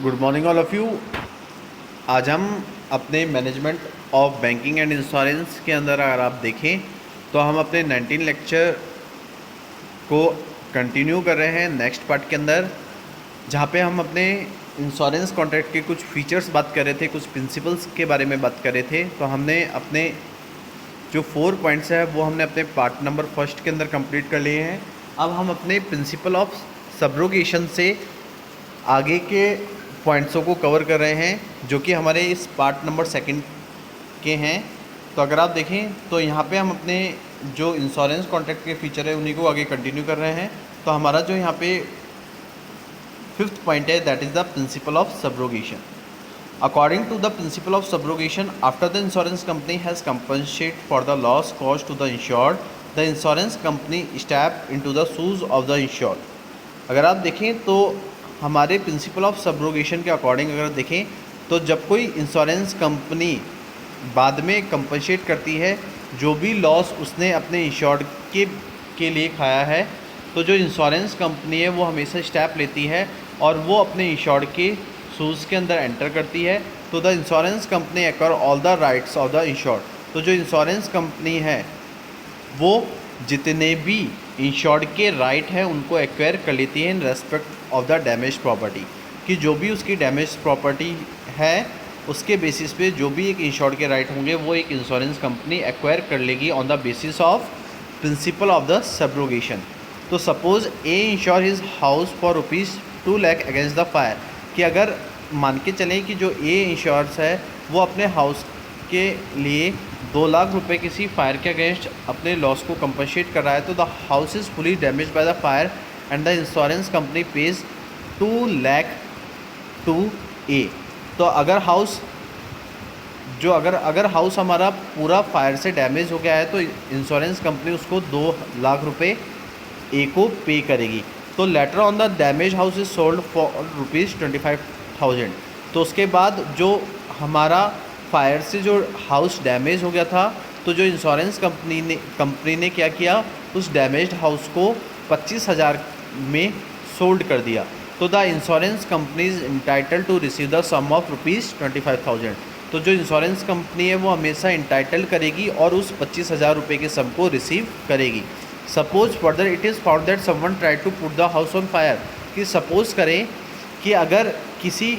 Good morning all of you. आज हम अपने management of banking and insurance के अंदर अगर आप देखें तो हम अपने 19 लेक्चर को कंटिन्यू कर रहे हैं नेक्स्ट पार्ट के अंदर, जहाँ पे हम अपने इंश्योरेंस कॉन्ट्रैक्ट के कुछ फीचर्स बात कर रहे थे, कुछ प्रिंसिपल्स के बारे में बात कर रहे थे। तो हमने अपने जो 4 पॉइंट्स है वो हमने अपने पार्ट नंबर फर्स्ट के अंदर कंप्लीट कर लिए हैं। अब हम अपने प्रिंसिपल ऑफ सब्रोगेशन से आगे के पॉइंट्सों को कवर कर रहे हैं, जो कि हमारे इस पार्ट नंबर सेकंड के हैं। तो अगर आप देखें तो यहाँ पे हम अपने जो इंश्योरेंस कॉन्ट्रैक्ट के फीचर है उन्हीं को आगे कंटिन्यू कर रहे हैं। तो हमारा जो यहाँ पे 5th पॉइंट है, that is the principle of subrogation. According to the principle of subrogation, after the insurance company has compensated for the loss caused to the insured, the insurance company step into the shoes of the insured। अगर आप देखें तो हमारे principle of subrogation के according अगर देखें तो जब कोई इंश्योरेंस कंपनी बाद में कंपनसेट करती है जो भी लॉस उसने अपने इंश्योर्ड के लिए खाया है, तो जो इंश्योरेंस कंपनी है वो हमेशा स्टेप लेती है और वो अपने इंश्योर्ड के शूज़ के अंदर एंटर करती है। तो the insurance company acquire all the rights of the insured. तो जो इंश्योरेंस कंपनी है वो जितने भी इंश्योर्ड के राइट हैं उनको एक्वायर कर लेती है in respect of the damage property, कि जो भी उसकी डैमेज प्रॉपर्टी है उसके बेसिस पे जो भी एक इंश्योर्ड के राइट होंगे वो एक इंश्योरेंस कंपनी एक्वायर कर लेगी on the basis of principle of the subrogation. तो suppose a insure his house for ₹2 lakh against the fire, कि अगर मान के चलें कि जो ए इंश्योरेंस है वो अपने हाउस के लिए 2 लाख रुपए किसी फायर के अगेंस्ट अपने लॉस को कंपनसेट कर रहा है, तो the house is fully damage by the fire and the insurance company pays 2 lakh to A. तो अगर हाउस अगर हाउस हमारा पूरा फायर से डैमेज हो गया है तो इंश्योरेंस कंपनी उसको 2 लाख रुपए ए को पे करेगी। तो later on the damage house is sold for ₹25,000। तो उसके बाद जो हमारा फायर से जो हाउस डैमेज हो गया था, तो जो इंश्योरेंस कंपनी ने क्या किया, उस डैमेज्ड हाउस को 25,000 में सोल्ड कर दिया। तो the insurance company is entitled to receive the sum of ₹25,000। तो जो इंश्योरेंस कंपनी है वो हमेशा इंटाइटल करेगी और उस 25,000 रुपये के सम को रिसीव करेगी। Suppose further it is found that someone try to put the house on fire, कि सपोज़ करें कि अगर किसी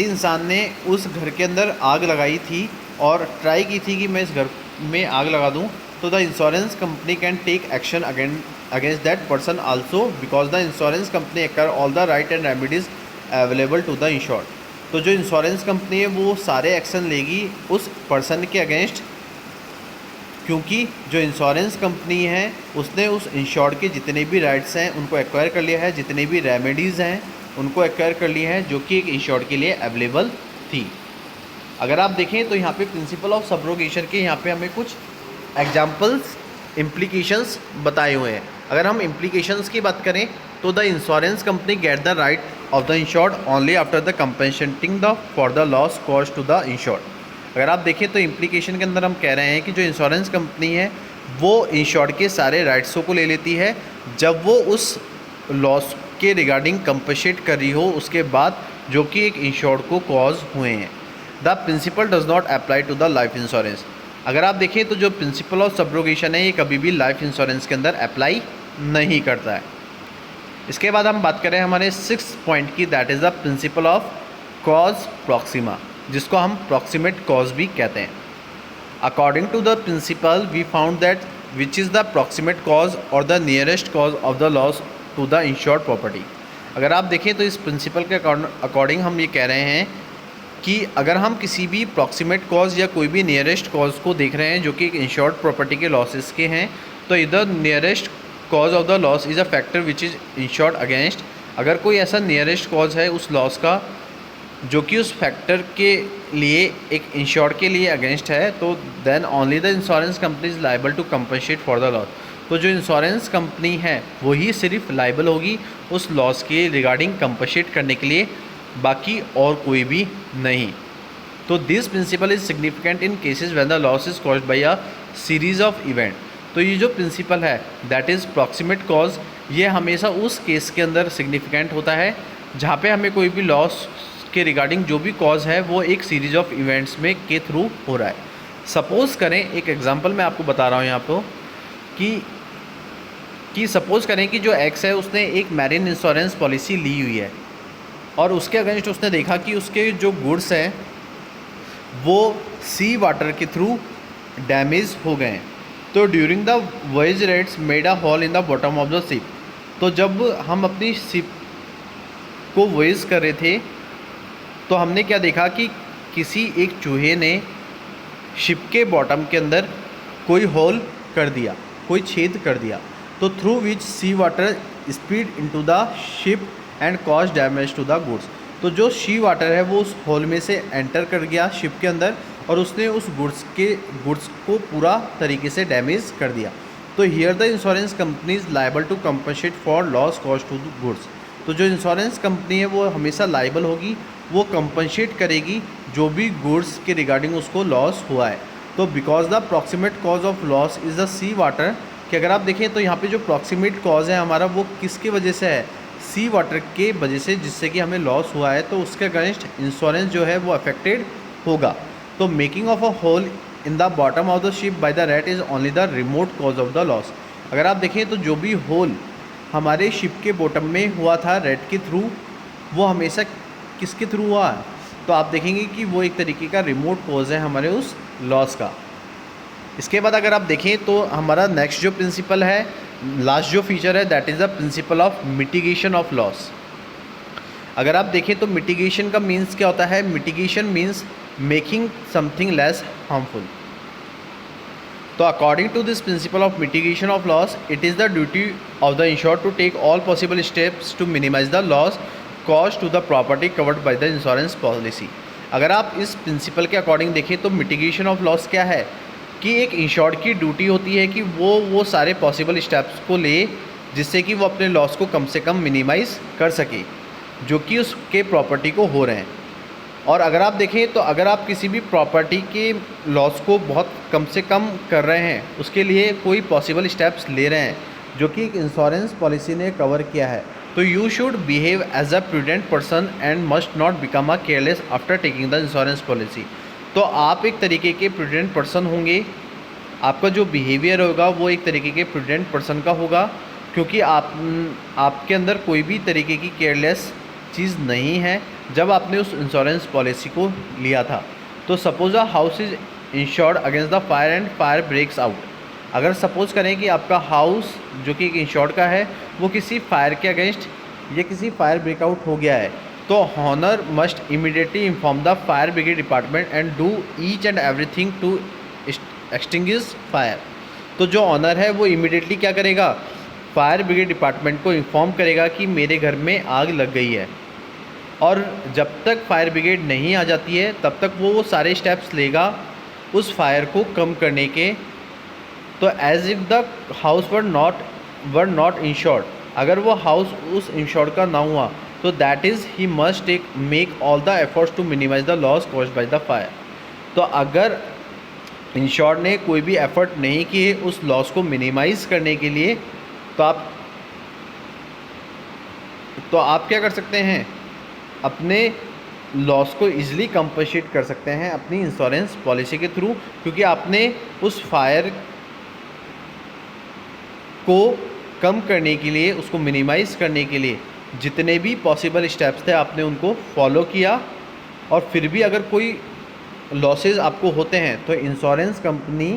इंसान ने उस घर के अंदर आग लगाई थी और ट्राई की थी कि मैं इस घर में आग लगा दूं, तो the insurance company can take action against that person also because the insurance company acquire all the right and remedies available to the insured. तो जो इंश्योरेंस कंपनी है वो सारे एक्शन लेगी उस पर्सन के अगेंस्ट, क्योंकि जो इंश्योरेंस कंपनी है उसने उस इंश्योर्ड के जितने भी राइट्स हैं उनको एक्वायर कर लिया है, जितने भी रेमेडीज़ हैं उनको एक्वायर कर लिया है जो कि एक इंश्योर्ड के लिए अवेलेबल थी। अगर आप देखें तो यहाँ पे प्रिंसिपल ऑफ सब्रोगेशन के यहाँ पे हमें कुछ एग्जांपल्स इम्प्लीकेशंस बताए हुए हैं। अगर हम इम्प्लीकेशंस की बात करें तो the insurance company get the right of the insured only after the compensating the for the loss cause to the insured. अगर आप देखें तो इम्प्लीकेशन के अंदर हम कह रहे हैं कि जो इंश्योरेंस कंपनी है वो इंश्योर्ड के सारे राइट्सों को ले लेती है जब वो उस लॉस के रिगार्डिंग कंपनसेट कर रही हो उसके बाद, जो कि एक इंश्योर्ड को कॉज हुए हैं। The principle does not apply to the life insurance. अगर आप देखें तो जो प्रिंसिपल ऑफ सब्रोगेशन है ये कभी भी लाइफ इंश्योरेंस के अंदर अप्लाई नहीं करता है। इसके बाद हम बात करें हमारे 6th पॉइंट की, that is the principle of cause proxima, जिसको हम प्रॉक्सिमेट कॉज भी कहते हैं। According to the principle we found that which is the proximate cause और the nearest cause of the loss to the insured property. अगर आप देखें तो इस प्रिंसिपल के अकॉर्डिंग हम ये कह रहे हैं कि अगर हम किसी भी प्रॉक्सिमेट कॉज या कोई भी नियरेस्ट कॉज को देख रहे हैं जो कि एक इंश्योर्ड प्रॉपर्टी के लॉसेस के हैं, तो इधर nearest cause of the loss is a factor which is insured against. अगर कोई ऐसा नियरेस्ट कॉज है उस लॉस का जो कि उस फैक्टर के लिए एक इंश्योर्ड के लिए अगेंस्ट है, तो then only the insurance company is liable to compensate for the loss. तो जो इंश्योरेंस कंपनी है वही सिर्फ लाइबल होगी उस लॉस के रिगार्डिंग कंपनसेट करने के लिए, बाकी और कोई भी नहीं। तो this principle is significant in cases when the loss is caused by a series of event. तो ये जो प्रिंसिपल है दैट इज़ प्रॉक्सिमेट कॉज, ये हमेशा उस केस के अंदर सिग्निफिकेंट होता है जहाँ पे हमें कोई भी लॉस के रिगार्डिंग जो भी कॉज है वो एक सीरीज ऑफ इवेंट्स में के थ्रू हो रहा है। सपोज़ करें, एक एग्जांपल मैं आपको बता रहा हूँ यहाँ पर कि सपोज़ करें कि जो एक्स है उसने एक मैरिन इंश्योरेंस पॉलिसी ली हुई है और उसके अगेंस्ट उसने देखा कि उसके जो गुड्स हैं वो सी वाटर के थ्रू डैमेज हो गए हैं। तो during the voyage rats made a hole in the bottom of the ship. तो जब हम अपनी शिप को वॉयज कर रहे थे तो हमने क्या देखा कि किसी एक चूहे ने शिप के बॉटम के अंदर कोई होल कर दिया, कोई छेद कर दिया, तो through which sea water speed into the ship and cause damage to the goods. तो जो सी वाटर है वो उस होल में से एंटर कर गया शिप के अंदर और उसने उस गुड्स को पूरा तरीके से डैमेज कर दिया। तो here the insurance company is liable to compensate for loss cause to the goods. तो जो इंश्योरेंस कंपनी है वो हमेशा लाइबल होगी, वो कंपनसेट करेगी जो भी गुड्स के रिगार्डिंग उसको लॉस हुआ है। तो because the proximate cause of loss is the sea water, कि अगर आप देखें तो यहाँ पे जो प्रॉक्सिमेट कॉज है हमारा वो किसकी वजह से है, सी वाटर के वजह से, जिससे कि हमें लॉस हुआ है। तो उसके अगेंस्ट इंश्योरेंस जो है वो अफेक्टेड होगा। तो making of a hole in the bottom of the ship by the rat is only the remote cause of the loss. अगर आप देखें तो जो भी होल हमारे शिप के बॉटम में हुआ था रैट के थ्रू, वो हमेशा किसके थ्रू हुआ है, तो आप देखेंगे कि वो एक तरीके का रिमोट कॉज है हमारे उस लॉस का। इसके बाद अगर आप देखें तो हमारा नेक्स्ट जो प्रिंसिपल है, लास्ट जो फीचर है, that is the principle of mitigation of loss. अगर आप देखें तो मिटिगेशन का मीन्स क्या होता है, mitigation means making something less harmful. तो according to this principle of mitigation of loss, it is the duty of the insured to take all possible steps to minimise the loss cause to the property covered by the insurance policy. अगर आप इस principal के according देखें तो mitigation of loss क्या है कि एक इंश्योर्ड की ड्यूटी होती है कि वो सारे पॉसिबल स्टेप्स को ले जिससे कि वो अपने लॉस को कम से कम मिनिमाइज़ कर सके जो कि उसके प्रॉपर्टी को हो रहे हैं। और अगर आप देखें तो अगर आप किसी भी प्रॉपर्टी के लॉस को बहुत कम से कम कर रहे हैं, उसके लिए कोई पॉसिबल स्टेप्स ले रहे हैं जो कि एक इंश्योरेंस पॉलिसी ने कवर किया है, तो you should behave as a prudent person and must not become a careless after taking the insurance policy. तो आप एक तरीके के प्रूडेंट पर्सन होंगे, आपका जो बिहेवियर होगा वो एक तरीके के प्रूडेंट पर्सन का होगा, क्योंकि आपके अंदर कोई भी तरीके की केयरलेस चीज़ नहीं है जब आपने उस इंश्योरेंस पॉलिसी को लिया था। तो suppose a house is insured against the fire and fire breaks out. अगर सपोज़ करें कि आपका हाउस जो कि एक इंश्योर्ड का है वो किसी फायर के अगेंस्ट या किसी फायर ब्रेकआउट हो गया है, तो owner must immediately inform the fire brigade department and do each and everything to extinguish fire. तो जो ऑनर है वो इमीडिएटली क्या करेगा, फायर ब्रिगेड डिपार्टमेंट को इन्फॉर्म करेगा कि मेरे घर में आग लग गई है, और जब तक फायर ब्रिगेड नहीं आ जाती है तब तक वो सारे स्टेप्स लेगा उस फायर को कम करने के। तो as if the house were not insured, अगर वो हाउस उस इंश्योर्ड का ना हुआ तो that is he must make all the efforts to minimise the loss caused by the fire. तो अगर इंश्योर्ड ने कोई भी एफर्ट नहीं किए उस लॉस को मिनिमाइज़ करने के लिए, तो आप क्या कर सकते हैं, अपने लॉस को ईजिली कंपनसेट कर सकते हैं अपनी इंश्योरेंस पॉलिसी के थ्रू, क्योंकि आपने उस फायर को कम करने के लिए, उसको मिनिमाइज़ करने के लिए जितने भी पॉसिबल स्टेप्स थे आपने उनको फॉलो किया। और फिर भी अगर कोई लॉसेस आपको होते हैं तो इंश्योरेंस कंपनी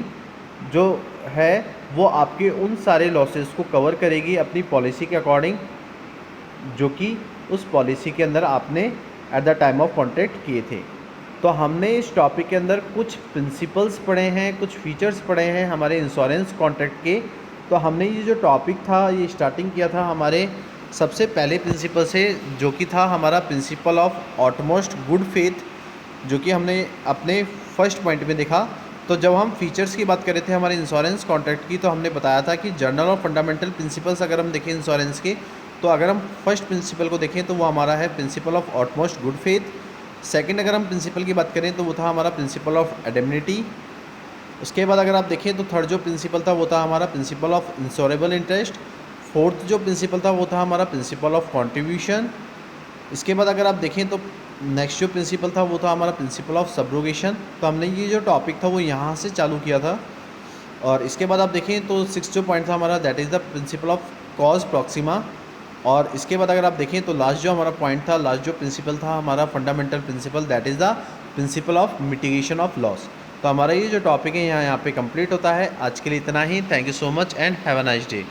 जो है वो आपके उन सारे लॉसेस को कवर करेगी अपनी पॉलिसी के अकॉर्डिंग, जो कि उस पॉलिसी के अंदर आपने at the time of contract किए थे। तो हमने इस टॉपिक के अंदर कुछ प्रिंसिपल्स पढ़े हैं, कुछ फीचर्स पढ़े हैं हमारे इंश्योरेंस कॉन्ट्रैक्ट के। तो हमने ये जो टॉपिक था ये स्टार्टिंग किया था हमारे सबसे पहले प्रिंसिपल से, जो कि था हमारा principal of utmost good faith, जो कि हमने अपने फर्स्ट पॉइंट में देखा। तो जब हम फीचर्स की बात कर रहे थे हमारे इंश्योरेंस कॉन्ट्रैक्ट की, तो हमने बताया था कि जर्नल ऑफ फंडामेंटल प्रिंसिपल्स अगर हम देखें इंश्योरेंस के, तो अगर हम फर्स्ट प्रिंसिपल को देखें तो वो हमारा है principle of utmost good faith. Second अगर हम प्रिंसिपल की बात करें तो वो था हमारा प्रिंसिपल ऑफ एडेमिनिटी। उसके बाद अगर आप देखें तो थर्ड जो प्रिंसिपल था वो था हमारा principle of insurable interest. Fourth जो प्रिंसिपल था वो था हमारा प्रिंसिपल ऑफ कॉन्ट्रीब्यूशन। इसके बाद अगर आप देखें तो नेक्स्ट जो प्रिंसिपल था वो था हमारा प्रिंसिपल ऑफ सब्रोगेशन। तो हमने ये जो टॉपिक था वो यहाँ से चालू किया था। और इसके बाद आप देखें तो 6 जो पॉइंट था हमारा, that is the principle of cause Proxima. और इसके बाद अगर आप देखें तो लास्ट जो हमारा पॉइंट था, लास्ट जो प्रिंसिपल था हमारा fundamental principle, that is the principle of mitigation of loss. तो हमारा ये जो टॉपिक है यहाँ पे कंप्लीट होता है। आज के लिए इतना ही। Thank you so much and have a nice day.